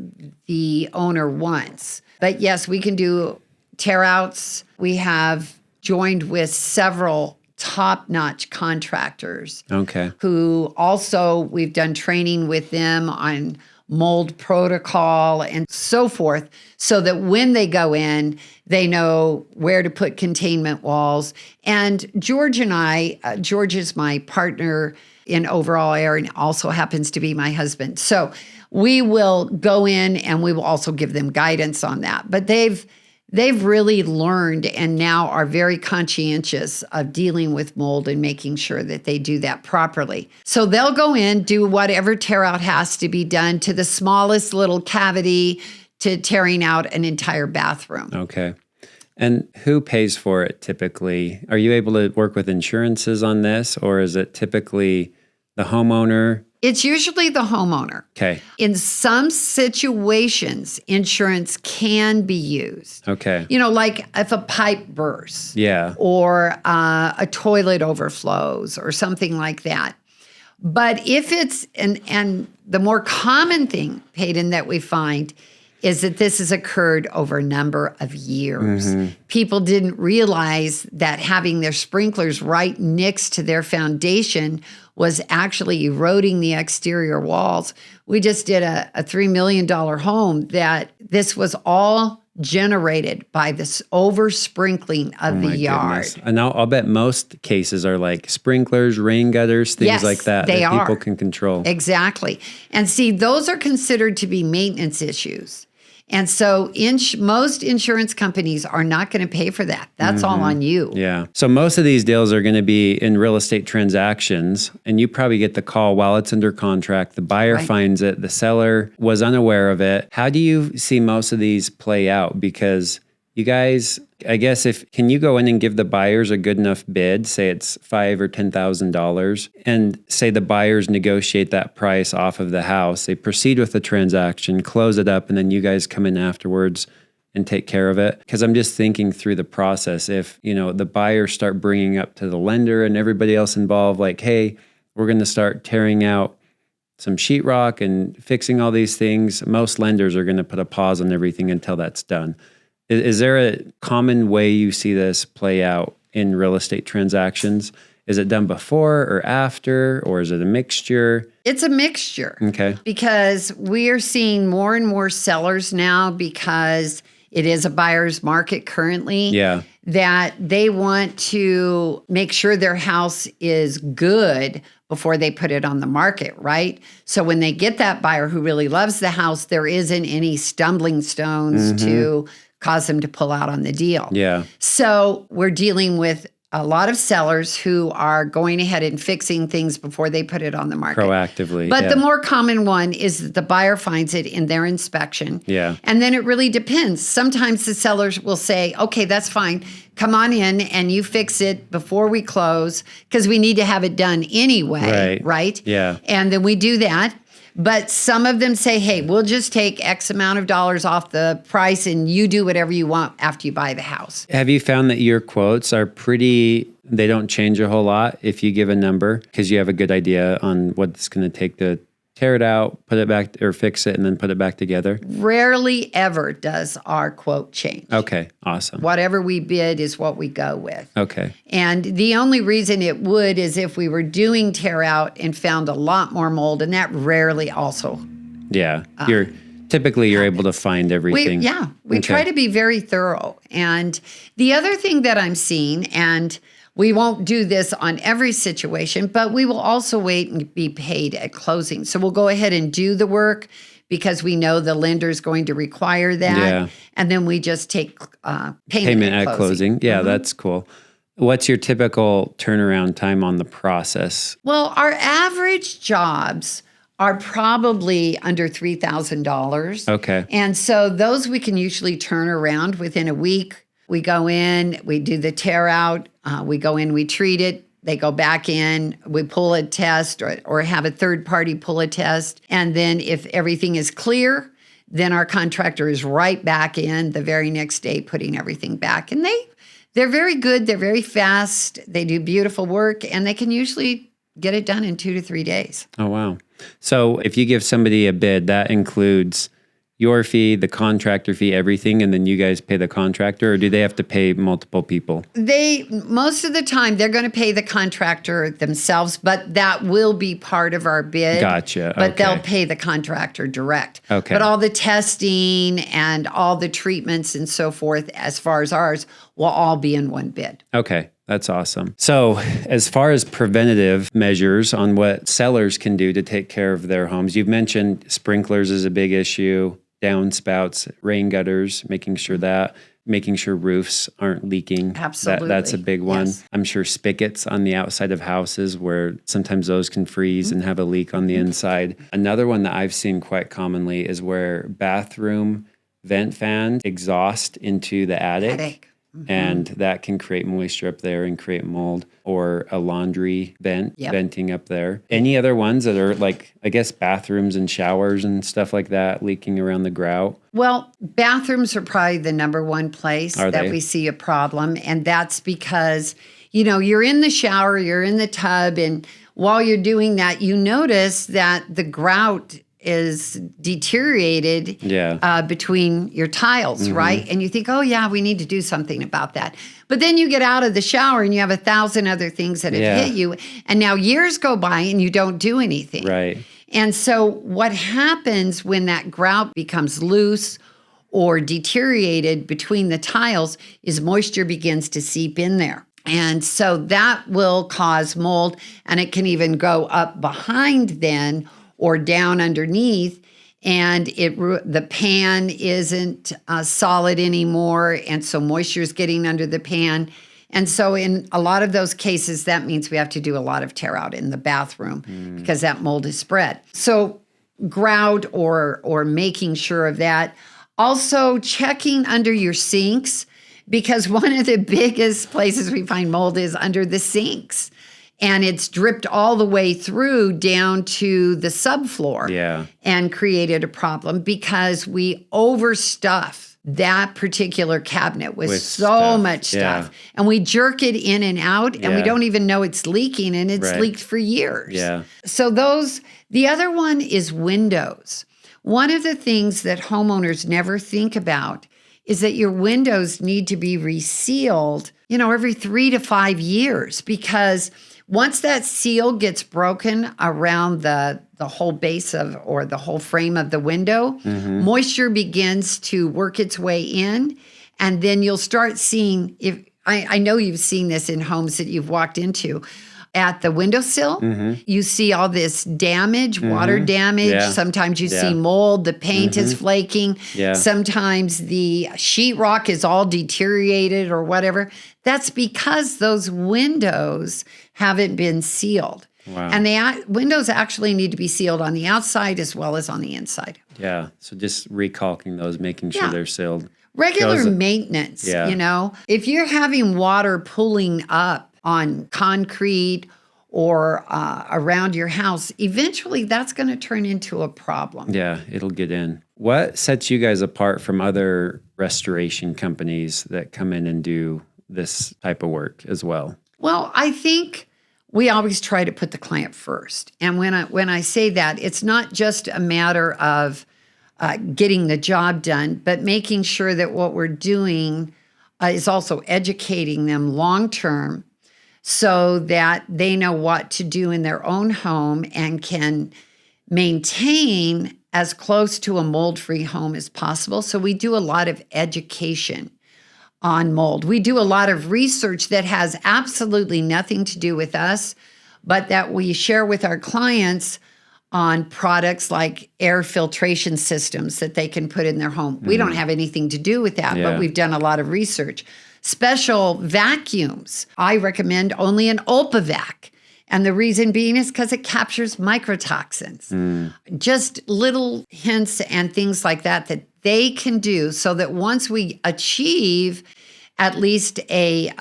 the owner wants. But yes, we can do tear outs. We have joined with several top-notch contractors. Okay. Who also, we've done training with them on mold protocol and so forth, so that when they go in, they know where to put containment walls. And George and I, George is my partner in overall air and also happens to be my husband. So we will go in and we will also give them guidance on that. But they've really learned and now are very conscientious of dealing with mold and making sure that they do that properly. So they'll go in, do whatever tear out has to be done, to the smallest little cavity to tearing out an entire bathroom. Okay. And who pays for it typically? Are you able to work with insurances on this, or is it typically the homeowner? It's usually the homeowner. Okay. In some situations, insurance can be used. Okay. You know, like if a pipe bursts. Yeah. Or a toilet overflows or something like that. But if it's, and the more common thing, Paden, that we find is that this has occurred over a number of years. Mm-hmm. People didn't realize that having their sprinklers right next to their foundation was actually eroding the exterior walls. We just did a $3 million home that this was all generated by this over sprinkling of the yard. Goodness. And I'll bet most cases are like sprinklers, rain gutters, things like that they are. People can control. Exactly. And see, those are considered to be maintenance issues. And so most insurance companies are not going to pay for that. That's all on you. Yeah. So most of these deals are going to be in real estate transactions, and you probably get the call while it's under contract. The buyer finds it. The seller was unaware of it. How do you see most of these play out? Because you guys, I guess can you go in and give the buyers a good enough bid, say it's $5,000 or $10,000, and say the buyers negotiate that price off of the house, they proceed with the transaction, close it up, and then you guys come in afterwards and take care of it? Because I'm just thinking through the process. If, the buyers start bringing up to the lender and everybody else involved, like, hey, we're going to start tearing out some sheetrock and fixing all these things, most lenders are going to put a pause on everything until that's done. Is there a common way you see this play out in real estate transactions? Is it done before or after, or is it a mixture? It's a mixture. Okay. Because we are seeing more and more sellers now, because it is a buyer's market currently. Yeah. That they want to make sure their house is good before they put it on the market, right? So when they get that buyer who really loves the house, there isn't any stumbling stones to cause them to pull out on the deal. Yeah. So we're dealing with a lot of sellers who are going ahead and fixing things before they put it on the market. Proactively. But the more common one is that the buyer finds it in their inspection. Yeah. And then it really depends. Sometimes the sellers will say, okay, that's fine. Come on in and you fix it before we close, because we need to have it done anyway. Right? Yeah. And then we do that. But some of them say, hey, we'll just take X amount of dollars off the price and you do whatever you want after you buy the house. Have you found that your quotes are they don't change a whole lot if you give a number, because you have a good idea on what it's going to take to tear it out, put it back, or fix it, and then put it back together? Rarely ever does our quote change. Okay, awesome. Whatever we bid is what we go with. Okay. And the only reason it would is if we were doing tear out and found a lot more mold, and that rarely also. Yeah, you're able to find everything. We try to be very thorough. And the other thing that I'm seeing, and we won't do this on every situation, but we will also wait and be paid at closing. So we'll go ahead and do the work because we know the lender is going to require that. Yeah. And then we just take payment at closing. Yeah, that's cool. What's your typical turnaround time on the process? Well, our average jobs are probably under $3,000. Okay. And so those we can usually turn around within a week. We go in, we do the tear out, we go in, we treat it, they go back in, we pull a test or have a third party pull a test. And then if everything is clear, then our contractor is right back in the very next day putting everything back. And they're very good. They're very fast. They do beautiful work, and they can usually get it done in 2 to 3 days. Oh, wow. So if you give somebody a bid, that includes your fee, the contractor fee, everything, and then you guys pay the contractor, or do they have to pay multiple people? Most of the time, they're going to pay the contractor themselves, but that will be part of our bid. Gotcha. But they'll pay the contractor direct. Okay. But all the testing and all the treatments and so forth, as far as ours, will all be in one bid. Okay. That's awesome. So as far as preventative measures on what sellers can do to take care of their homes, you've mentioned sprinklers is a big issue, downspouts, rain gutters, making sure roofs aren't leaking. Absolutely. That's a big one. Yes. I'm sure spigots on the outside of houses where sometimes those can freeze and have a leak on the inside. Another one that I've seen quite commonly is where bathroom vent fans exhaust into the attic. And that can create moisture up there and create mold, or a laundry venting up there. Any other ones that are like, I guess, bathrooms and showers and stuff like that leaking around the grout? Well, bathrooms are probably the number one place that we see a problem. And that's because, you're in the shower, you're in the tub, and while you're doing that, you notice that the grout is deteriorated between your tiles, right? And you think, oh, yeah, we need to do something about that. But then you get out of the shower and you have 1,000 other things that have hit you. And now years go by and you don't do anything. Right. And so what happens when that grout becomes loose or deteriorated between the tiles is moisture begins to seep in there. And so that will cause mold, and it can even go up behind then or down underneath, and the pan isn't solid anymore, and so moisture is getting under the pan. And so in a lot of those cases, that means we have to do a lot of tear out in the bathroom because that mold is spread. So grout or making sure of that. Also checking under your sinks, because one of the biggest places we find mold is under the sinks. And it's dripped all the way through down to the subfloor and created a problem because we overstuff that particular cabinet with so much stuff. And we jerk it in and out, and we don't even know it's leaking, and it's leaked for years. Yeah. So the other one is windows. One of the things that homeowners never think about is that your windows need to be resealed, every 3 to 5 years, because once that seal gets broken around the whole base or the whole frame of the window, moisture begins to work its way in. And then you'll start seeing, I know you've seen this in homes that you've walked into, at the windowsill, you see all this damage, water damage. Yeah. Sometimes you see mold, the paint is flaking. Yeah. Sometimes the sheetrock is all deteriorated or whatever. That's because those windows haven't been sealed. Wow. And the windows actually need to be sealed on the outside as well as on the inside. Yeah. So just recalking those, making sure they're sealed. Regular maintenance, If you're having water pulling up on concrete or around your house, eventually that's going to turn into a problem. Yeah, it'll get in. What sets you guys apart from other restoration companies that come in and do this type of work as well? Well, I think we always try to put the client first. And when I say that, it's not just a matter of getting the job done, but making sure that what we're doing is also educating them long-term, so that they know what to do in their own home and can maintain as close to a mold-free home as possible. So we do a lot of education on mold. We do a lot of research that has absolutely nothing to do with us, but that we share with our clients on products like air filtration systems that they can put in their home. We don't have anything to do with that, but we've done a lot of research. Special vacuums. I recommend only an Ulpavac. And the reason being is because it captures microtoxins. Just little hints and things like that they can do so that once we achieve at least a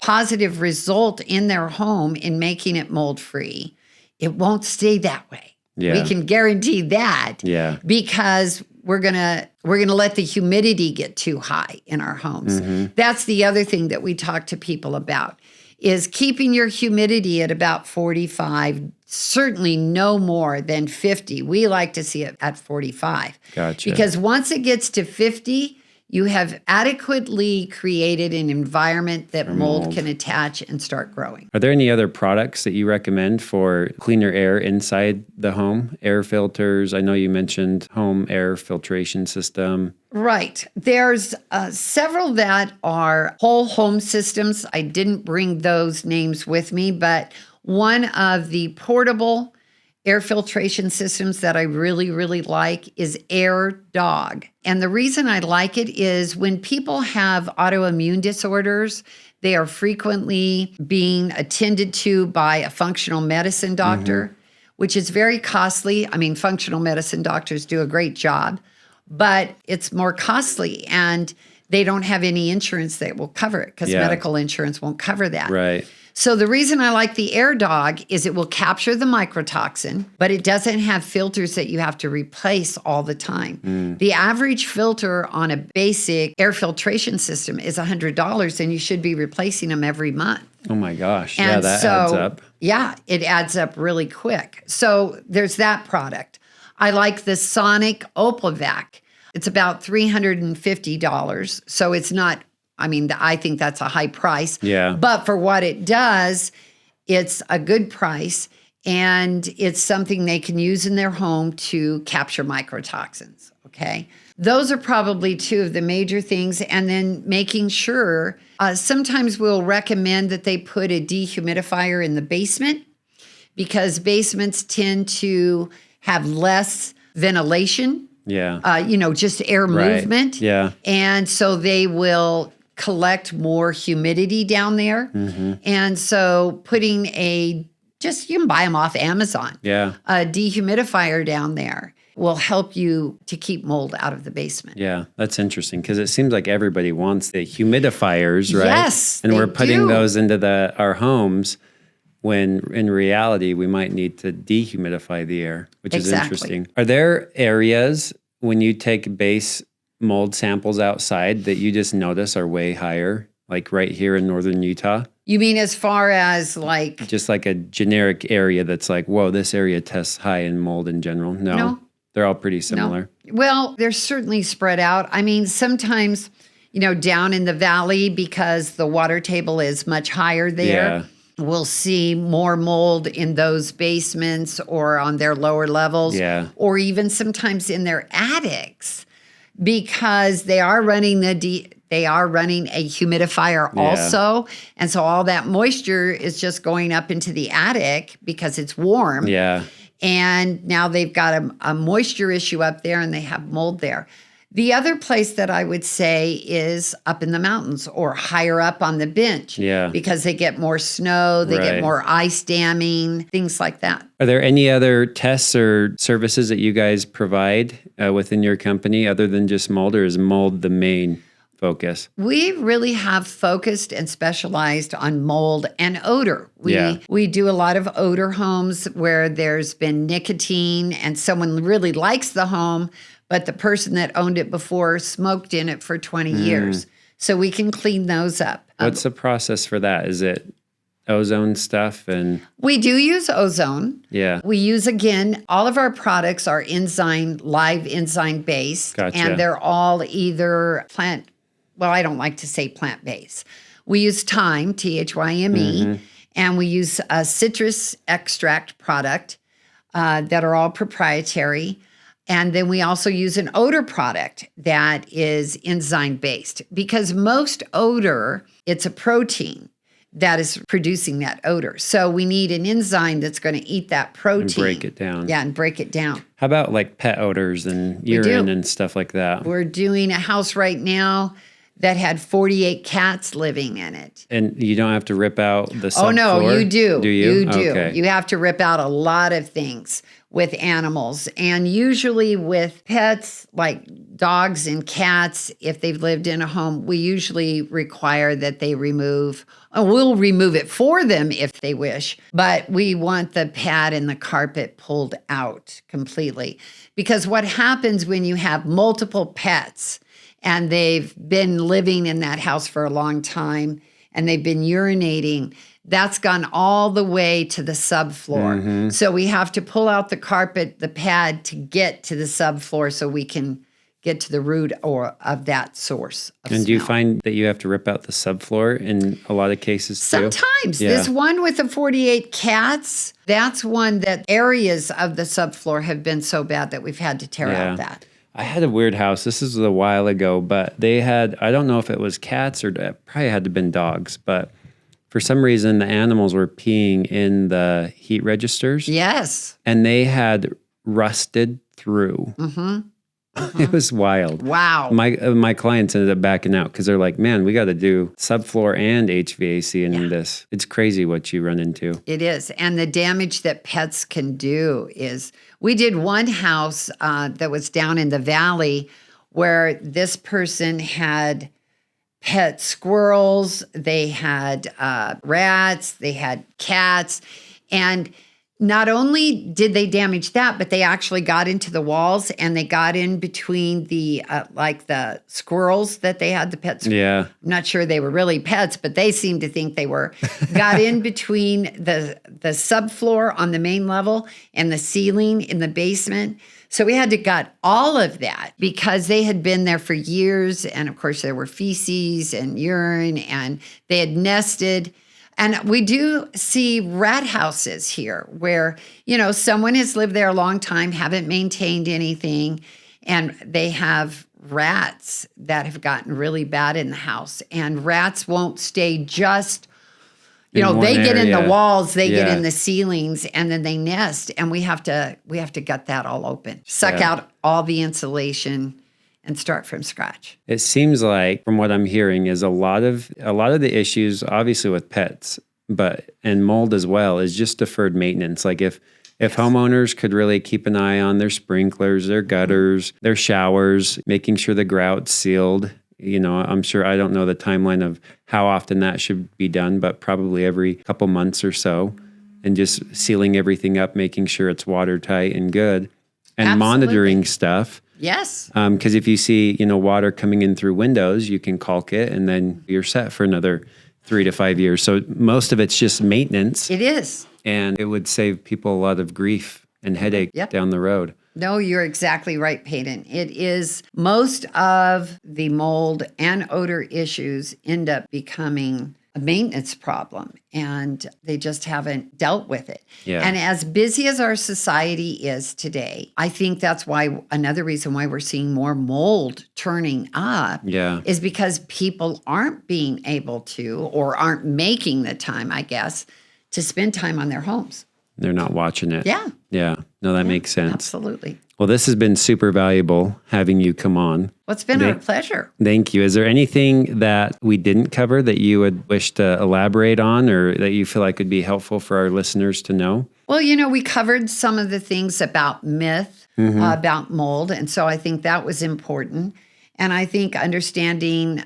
positive result in their home in making it mold-free, it won't stay that way. Yeah. We can guarantee that because we're gonna let the humidity get too high in our homes. That's the other thing that we talk to people about, is keeping your humidity at about 45, certainly no more than 50. We like to see it at 45. Gotcha. Because once it gets to 50, you have adequately created an environment that mold can attach and start growing. Are there any other products that you recommend for cleaner air inside the home? Air filters? I know you mentioned home air filtration system. Right. There's several that are whole home systems. I didn't bring those names with me, but one of the portable air filtration systems that I really, really like is Air Dog. And the reason I like it is when people have autoimmune disorders, they are frequently being attended to by a functional medicine doctor, which is very costly. I mean, functional medicine doctors do a great job, but it's more costly and they don't have any insurance that will cover it because medical insurance won't cover that. Right. So the reason I like the Air Dog is it will capture the microtoxin, but it doesn't have filters that you have to replace all the time. The average filter on a basic air filtration system is $100, and you should be replacing them every month. Oh my gosh. And that adds up. Yeah, it adds up really quick. So there's that product. I like the Sonic Opalvac. It's about $350. So it's not, I mean, I think that's a high price. Yeah. But for what it does, it's a good price. And it's something they can use in their home to capture microtoxins. Okay. Those are probably two of the major things. And then making sure, sometimes we'll recommend that they put a dehumidifier in the basement because basements tend to have less ventilation. Yeah. Just air movement. Yeah. And so they will collect more humidity down there. And so putting you can buy them off Amazon. Yeah. A dehumidifier down there will help you to keep mold out of the basement. Yeah, that's interesting because it seems like everybody wants the humidifiers, right? Yes, and they we're putting do. those into our homes when in reality we might need to dehumidify the air, which is interesting. Are there areas when you take base mold samples outside that you just notice are way higher, like right here in northern Utah? You mean as far as just like a generic area that's like, whoa, this area tests high in mold in general? No. They're all pretty similar. No. Well, they're certainly spread out. I mean, sometimes, down in the valley because the water table is much higher there. We'll see more mold in those basements or on their lower levels, or even sometimes in their attics because they are running a humidifier also, and so all that moisture is just going up into the attic because it's warm. Yeah, and now they've got a moisture issue up there, and they have mold there. The other place that I would say is up in the mountains or higher up on the bench. Because they get more snow, they get more ice damming, things like that. Are there any other tests or services that you guys provide within your company other than just mold, or is mold the main focus? We really have focused and specialized on mold and odor. We do a lot of odor homes where there's been nicotine and someone really likes the home, but the person that owned it before smoked in it for 20 years. So we can clean those up. What's the process for that? Is it ozone stuff? And we do use ozone. Yeah. We use, again, all of our products are live enzyme based. Gotcha. And they're all either I don't like to say plant-based. We use thyme, THYME, and we use a citrus extract product that are all proprietary. And then we also use an odor product that is enzyme-based because most odor, it's a protein that is producing that odor. So we need an enzyme that's going to eat that protein. And break it down. Yeah, and break it down. How about like pet odors and urine and stuff like that? We're doing a house right now that had 48 cats living in it. And you don't have to rip out the subfloor? Oh, no, you do. Do you? You do. Okay. You have to rip out a lot of things. with animals. And usually with pets like dogs and cats, if they've lived in a home, we usually require that they remove, we'll remove it for them if they wish, but we want the pad and the carpet pulled out completely. Because what happens when you have multiple pets and they've been living in that house for a long time and they've been urinating, that's gone all the way to the subfloor. So we have to pull out the carpet, the pad, to get to the subfloor so we can get to the root of that source of And do you smell. find that you have to rip out the subfloor in a lot of cases too? Sometimes. This one with the 48 cats, that's one that areas of the subfloor have been so bad that we've had to tear out that. I had a weird house. This is a while ago, but they had, I don't know if it was cats or it probably had to have been dogs, but for some reason the animals were peeing in the heat registers. Yes. And they had rusted through. It was wild. Wow. My clients ended up backing out because they're like, man, we got to do subfloor and HVAC in this. It's crazy what you run into. It is. And the damage that pets can do is, we did one house that was down in the valley where this person had pet squirrels, they had rats, they had cats, and not only did they damage that, but they actually got into the walls and they got in between the like the squirrels that they had, the pets. Yeah. I'm not sure they were really pets, but they seemed to think they were. Got in between the subfloor on the main level and the ceiling in the basement. So we had to gut all of that because they had been there for years. And of course, there were feces and urine and they had nested. And we do see rat houses here where, someone has lived there a long time, haven't maintained anything, and they have rats that have gotten really bad in the house. And rats won't stay just, they get in the walls, they get in the ceilings, and then they nest. And we have to gut that all open, suck out all the insulation, and start from scratch. It seems like, from what I'm hearing, is a lot of the issues, obviously with pets, and mold as well, is just deferred maintenance. Like if homeowners could really keep an eye on their sprinklers, their gutters, their showers, making sure the grout's sealed. I'm sure, I don't know the timeline of how often that should be done, but probably every couple months or so, and just sealing everything up, making sure it's watertight and good, and monitoring stuff. Yes. Because if you see, water coming in through windows, you can caulk it and then you're set for another 3 to 5 years. So most of it's just maintenance. It is. And it would save people a lot of grief and headache down the road. No, you're exactly right, Paden. It is, most of the mold and odor issues end up becoming a maintenance problem, and they just haven't dealt with it. Yeah. And as busy as our society is today, I think that's why, another reason why we're seeing more mold turning up is because people aren't being able to, or aren't making the time, I guess, to spend time on their homes. They're not watching it. Yeah. Yeah. No, that makes sense. Absolutely. Well, this has been super valuable having you come on. Well, it's been our pleasure. Thank you. Is there anything that we didn't cover that you would wish to elaborate on, or that you feel like would be helpful for our listeners to know? Well, we covered some of the things about myth, about mold. And so I think that was important. And I think understanding,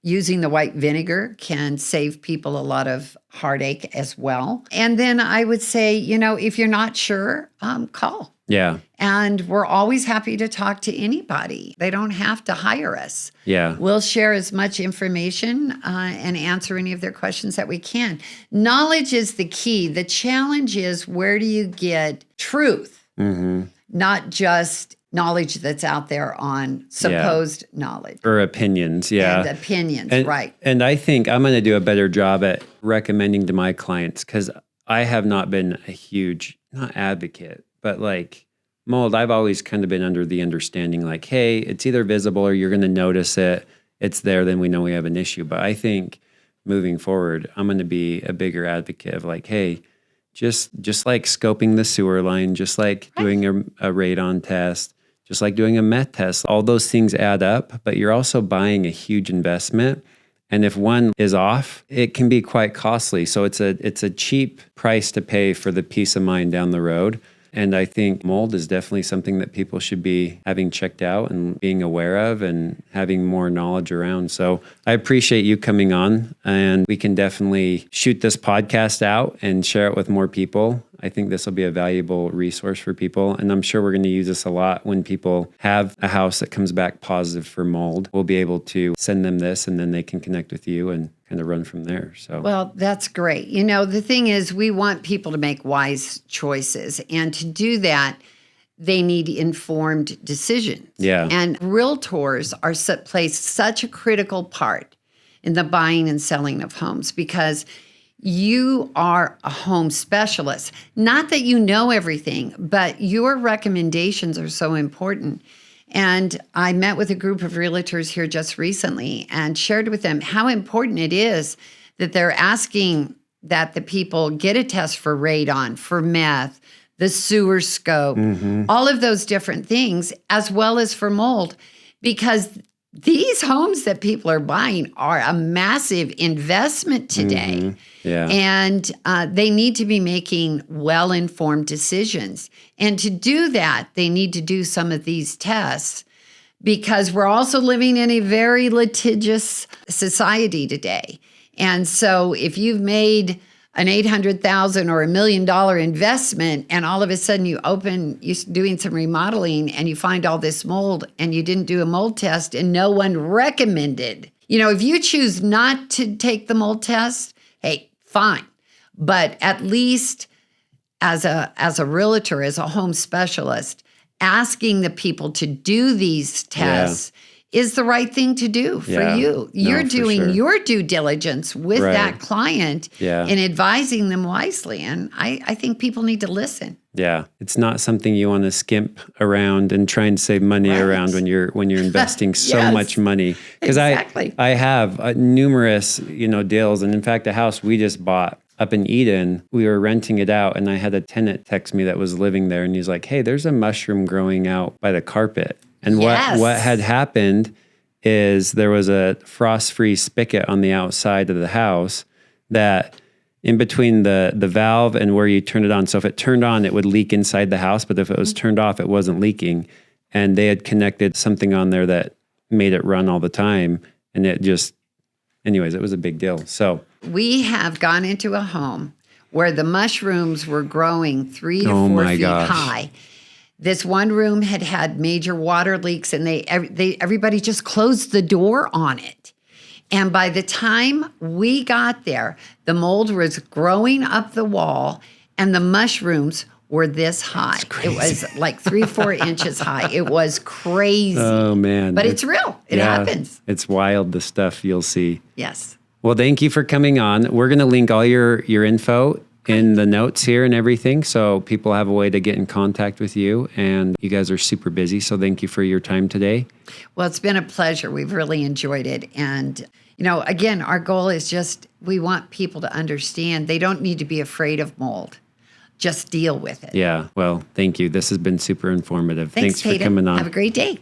using the white vinegar can save people a lot of heartache as well. And then I would say, if you're not sure, call. Yeah. And we're always happy to talk to anybody. They don't have to hire us. Yeah. We'll share as much information and answer any of their questions that we can. Knowledge is the key. The challenge is, where do you get truth? Not just knowledge that's out there on supposed knowledge. Or opinions, And opinions, right. And I think I'm going to do a better job at recommending to my clients, because I have not been a huge, not advocate, but like mold, I've always kind of been under the understanding like, hey, it's either visible or you're going to notice it. It's there, then we know we have an issue. But I think moving forward, I'm going to be a bigger advocate of like, hey, just like scoping the sewer line, just like doing a radon test, just like doing a meth test. All those things add up, but you're also buying a huge investment. And if one is off, it can be quite costly. So it's a cheap price to pay for the peace of mind down the road. And I think mold is definitely something that people should be having checked out and being aware of and having more knowledge around. So I appreciate you coming on, and we can definitely shoot this podcast out and share it with more people. I think this will be a valuable resource for people. And I'm sure we're going to use this a lot when people have a house that comes back positive for mold. We'll be able to send them this, and then they can connect with you and kind of run from there. So, well, that's great. You know, the thing is, we want people to make wise choices. And to do that, they need informed decisions. Yeah. And realtors play such a critical part in the buying and selling of homes, because you are a home specialist. Not that you know everything, but your recommendations are so important. And I met with a group of realtors here just recently and shared with them how important it is that they're asking that the people get a test for radon, for meth, the sewer scope, all of those different things, as well as for mold, because these homes that people are buying are a massive investment today. Yeah. And they need to be making well-informed decisions. And to do that, they need to do some of these tests, because we're also living in a very litigious society today. And so if you've made an $800,000 or $1 million investment, and all of a sudden you're doing some remodeling and you find all this mold, and you didn't do a mold test and no one recommended. You know, if you choose not to take the mold test, hey, fine. But at least as a realtor, as a home specialist, asking the people to do these tests is the right thing to do for you. You're doing your due diligence with that client and advising them wisely. And I think people need to listen. Yeah. It's not something you want to skimp around and try and save money around when you're investing so much money. Because I have numerous, deals. And in fact, a house we just bought up in Eden, we were renting it out, and I had a tenant text me that was living there, and he's like, "Hey, there's a mushroom growing out by the carpet." And what had happened is there was a frost-free spigot on the outside of the house that in between the valve and where you turn it on. So if it turned on, it would leak inside the house, but if it was turned off, it wasn't leaking. And they had connected something on there that made it run all the time, and it just, anyways, it was a big deal. So we have gone into a home where the mushrooms were growing 3 to 4 feet high. This one room had major water leaks, and everybody just closed the door on it. And by the time we got there, the mold was growing up the wall, and the mushrooms were this high. It was like 3-4 inches high. It was crazy. Oh, man. But it's real. It happens. It's wild, the stuff you'll see. Yes. Well, thank you for coming on. We're going to link all your info in the notes here and everything, so people have a way to get in contact with you. And you guys are super busy, so thank you for your time today. Well, it's been a pleasure. We've really enjoyed it. And, again, our goal is we want people to understand they don't need to be afraid of mold. Just deal with it. Yeah. Well, thank you. This has been super informative. Thanks for Paden. coming on. Have a great day.